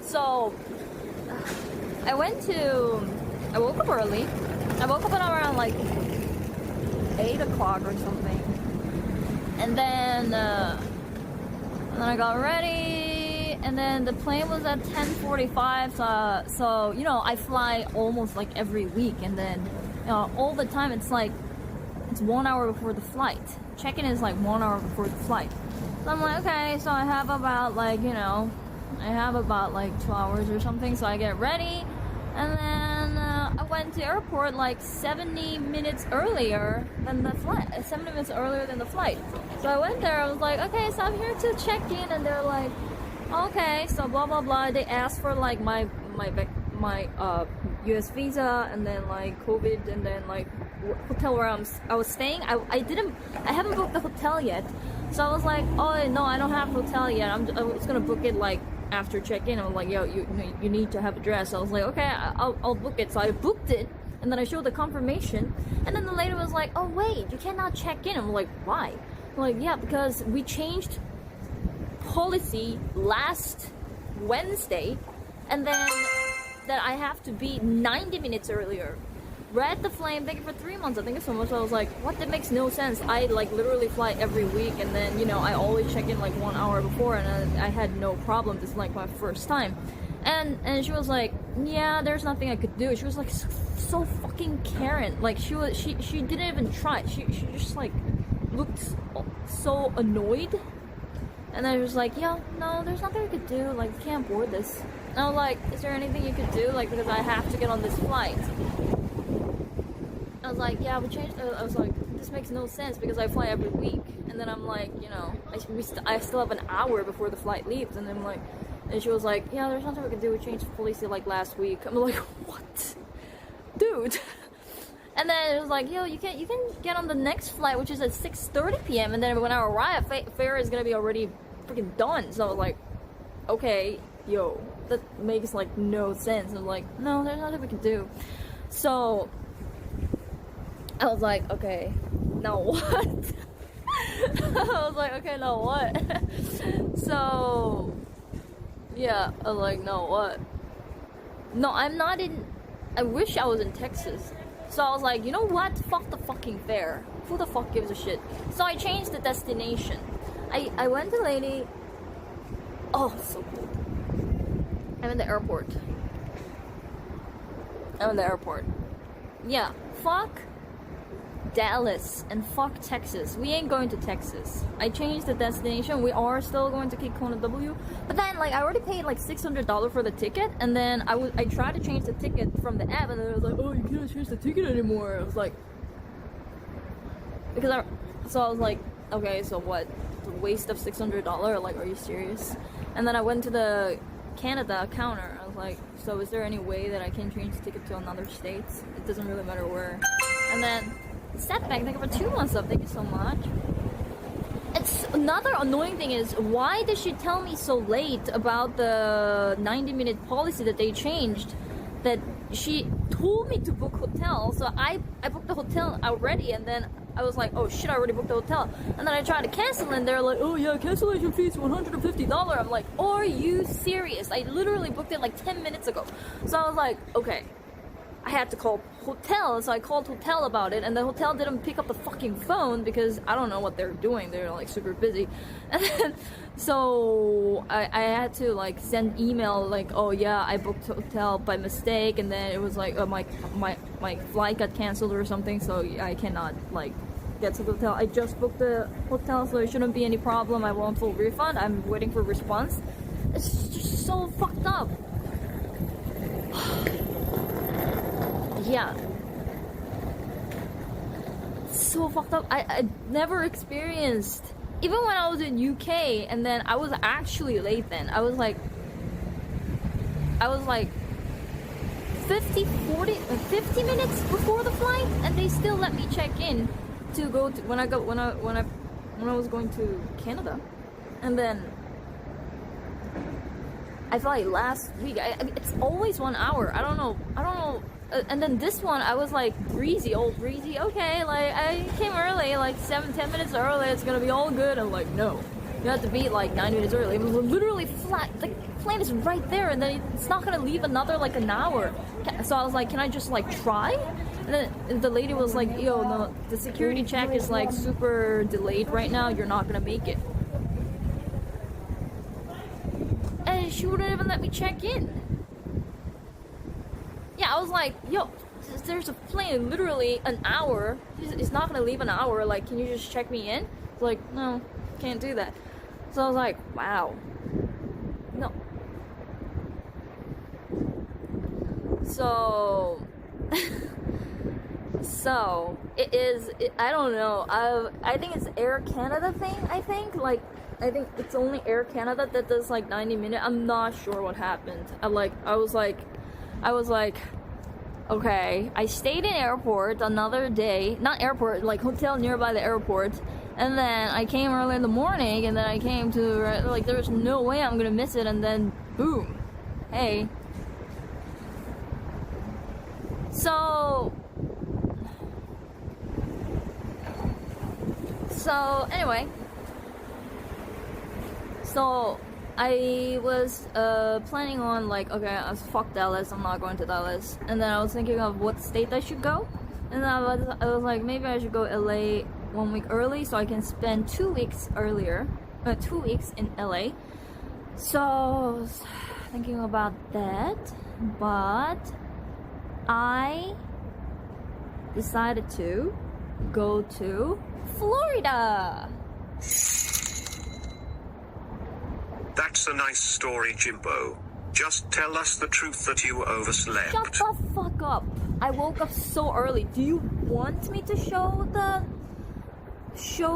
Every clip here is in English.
So I woke up early. I woke up at around like 8 o'clock or something. And then I got ready, and then the plane was at 10:45. So you know, I fly almost like every week, and then all the time it's 1 hour before the flight. Check-in is like 1 hour before the flight. So I'm like, okay, so I have about like 2 hours or something. So I get ready, and then I went to airport like 70 minutes earlier than the flight. 70 minutes earlier than the flight. So I went there. I was like, okay, so I'm here to check in, and they're like, okay, so blah blah blah. They asked for like my U.S. visa, and then like COVID, and then like hotel where I was staying. I haven't booked the hotel yet. So I was like, oh no, I don't have a hotel yet. I was gonna book it like after check-in. I was like, yo, you need to have a dress. I was like, okay, I'll book it. So I booked it, and then I showed the confirmation, and then the lady was like, oh wait, you cannot check in. I'm like, why? I'm like, yeah, because we changed policy last Wednesday, and then that I have to be 90 minutes earlier. Read the flame, thank you for 3 months. I think it's so much. I was like, what? That makes no sense. I like literally fly every week, and then I always check in like 1 hour before, and I had no problem. This is like my first time, and she was like, yeah, there's nothing I could do. She was like so fucking Karen. Like she didn't even try. She just like looked so annoyed, and I was like, yeah, no, there's nothing I could do. Like, you can't board this. And I was like, is there anything you could do? Like, because I have to get on this flight. I was like, yeah, we changed. I was like, this makes no sense because I fly every week. And then I'm like, I still have an hour before the flight leaves. And then I'm like, and she was like, yeah, there's nothing we can do. We changed policy like last week. I'm like, what, dude? And then it was like, yo, you can get on the next flight, which is at 6:30 p.m. And then when I arrive, fare is gonna be already freaking done. So I was like, okay, yo, that makes like no sense. I'm like, no, there's nothing we can do. So I was like, okay, now what? I was like, okay, now what? So yeah, I was like, no, what? No, I'm not in. I wish I was in Texas. So I was like, you know what? Fuck the fucking fare. Who the fuck gives a shit? So I changed the destination. I went to lady. Oh, so cold. I'm in the airport. Yeah, fuck Dallas and fuck Texas. We ain't going to Texas. I changed the destination. We are still going to keep Kona W, but then like I already paid like $600 for the ticket, and then I tried to change the ticket from the app, and then it was like, oh, you can't change the ticket anymore. I was like, so I was like, okay, so what? The waste of $600? Like, are you serious? And then I went to the Canada counter. I was like, so is there any way that I can change the ticket to another state? It doesn't really matter where. And then setback, thank you for 2 months up. Thank you so much. It's another annoying thing is, why did she tell me so late about the 90-minute policy that they changed? That she told me to book hotel, so I booked the hotel already, and then I was like, oh shit, I already booked the hotel. And then I tried to cancel, and they're like, oh yeah, cancellation fee is $150. I'm like, are you serious? I literally booked it like 10 minutes ago. So I was like, okay. I had to call hotel, so I called hotel about it, and the hotel didn't pick up the fucking phone because I don't know what they're doing. They're like super busy. And then, so I had to like send email like, oh yeah, I booked hotel by mistake, and then it was like, my flight got canceled or something, so I cannot like get to the hotel. I just booked the hotel, so it shouldn't be any problem. I want full refund. I'm waiting for response. It's just so fucked up. Yeah, so fucked up. I never experienced, even when I was in UK, and then I was actually late then. I was like 50 minutes before the flight, and they still let me check in to go to when I was going to Canada. And then I felt like last week, it's always 1 hour. I don't know. And then this one, I was like, breezy, okay, like, I came early, like 7-10 minutes early, it's gonna be all good. I'm like, no, you have to be like 9 minutes early. It was literally flat. The plane is right there, and then it's not gonna leave another like an hour. So I was like, can I just like try? And then the lady was like, yo, no, the security check is like super delayed right now. You're not gonna make it. And she wouldn't even let me check in. Yeah, I was like, yo, there's a plane literally an hour. It's not gonna leave an hour. Like, can you just check me in? Like, no, can't do that. So I was like, wow. No. So so it is. I don't know. I think it's Air Canada thing. I think it's only Air Canada that does like 90 minutes. I'm not sure what happened. I was like, okay. I stayed in airport another day. Not airport, like hotel nearby the airport. And then I came early in the morning, and then I came to like there's no way I'm gonna miss it. And then boom, hey. So anyway, so I was planning on like, okay, I was fuck Dallas, I'm not going to Dallas. And then I was thinking of what state I should go. And then I was like, maybe I should go LA 1 week early so I can spend 2 weeks earlier, 2 weeks in LA. So I was thinking about that, but I decided to go to Florida. That's a nice story, Jimbo. Just tell us the truth that you overslept. Shut the fuck up. I woke up so early. Do you want me to show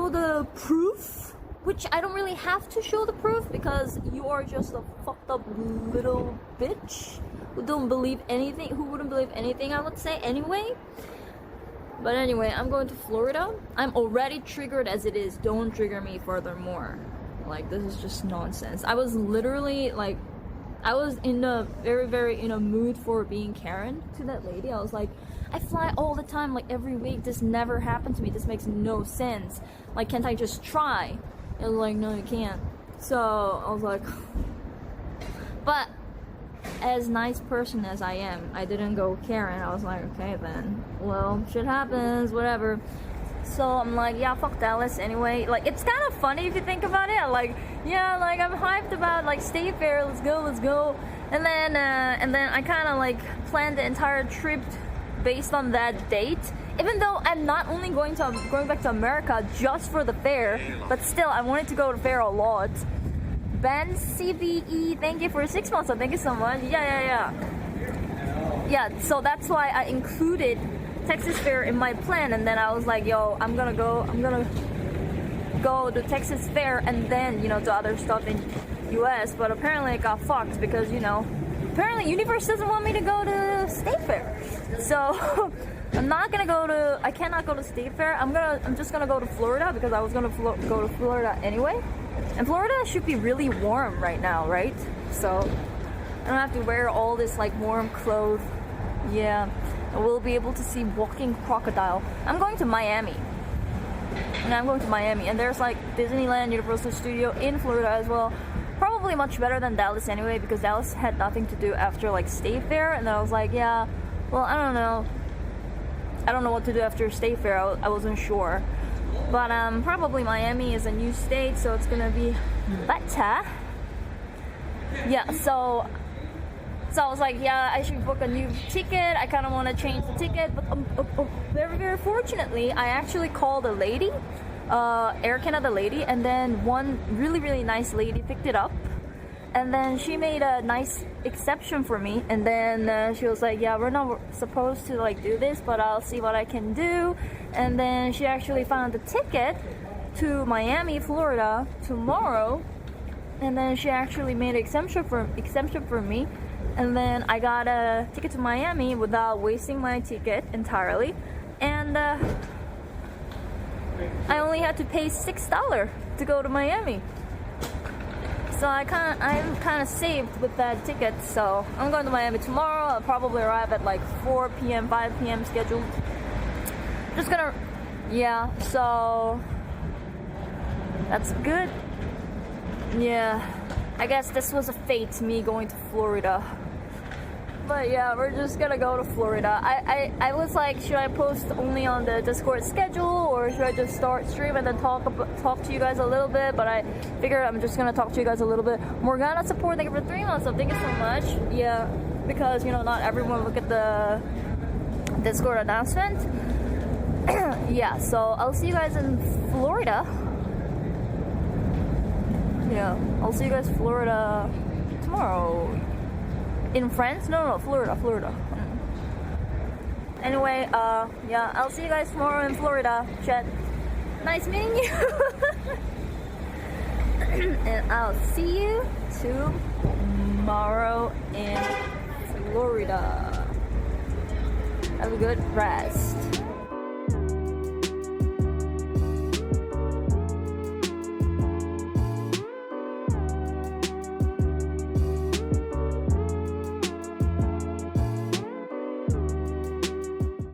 the proof? Which I don't really have to show the proof because you are just a fucked up little bitch who wouldn't believe anything I would say anyway. But anyway, I'm going to Florida. I'm already triggered as it is. Don't trigger me furthermore. Like, this is just nonsense. I was literally like, I was in a very in a mood for being Karen to that lady. I was like, I fly all the time, like every week. This never happened to me. This makes no sense. Like, can't I just try? It was like, no, you can't. So I was like, but as nice person as I am, I didn't go Karen. I was like, okay then, well, shit happens, whatever. So I'm like, yeah, fuck Dallas anyway. Like, it's kind of funny if you think about it. Like, yeah, like I'm hyped about like State Fair, let's go. And then I kind of like planned the entire trip based on that date. Even though I'm not only going back to America just for the fair, but still I wanted to go to fair a lot. Ben CBE, thank you for 6 months. So thank you so much. Yeah. So that's why I included Texas Fair in my plan, and then I was like, yo, I'm gonna go to Texas Fair and then, you know, do other stuff in U.S. But apparently it got fucked because, you know, apparently Universe doesn't want me to go to State Fair. So I cannot go to State Fair. I'm just gonna go to Florida because I was gonna go to Florida anyway. And Florida should be really warm right now, right? So I don't have to wear all this like warm clothes. Yeah. We'll be able to see walking crocodile. I'm going to Miami. And there's like Disneyland, Universal Studio in Florida as well. Probably much better than Dallas anyway, because Dallas had nothing to do after like State Fair. And then I was like, yeah, well, I don't know what to do after State Fair. I wasn't sure. But probably Miami is a new state, so it's gonna be better. Yeah, so I was like, yeah, I should book a new ticket. I kind of want to change the ticket, but very fortunately, I actually called a lady, Air Canada lady, and then one really nice lady picked it up, and then she made a nice exception for me, and then she was like, yeah, we're not supposed to like do this, but I'll see what I can do. And then she actually found a ticket to Miami, Florida tomorrow, and then she actually made an exception for me. And then I got a ticket to Miami without wasting my ticket entirely. And I only had to pay $6 to go to Miami. So I'm kind of saved with that ticket. So I'm going to Miami tomorrow. I'll probably arrive at like 4 p.m., 5 p.m. scheduled. So that's good. Yeah, I guess this was a fate, me going to Florida. But yeah, we're just gonna go to Florida. I was like, should I post only on the Discord schedule, or should I just start stream and then talk to you guys a little bit? But I figured I'm just gonna talk to you guys a little bit. Morgana support, thank you for 3 months, so thank you so much. Yeah, because you know not everyone look at the Discord announcement. Yeah, so I'll see you guys in Florida. Yeah, I'll see you guys in Florida tomorrow. In France? No, Florida. Anyway, yeah, I'll see you guys tomorrow in Florida. Chat. Nice meeting you. And I'll see you tomorrow in Florida. Have a good rest.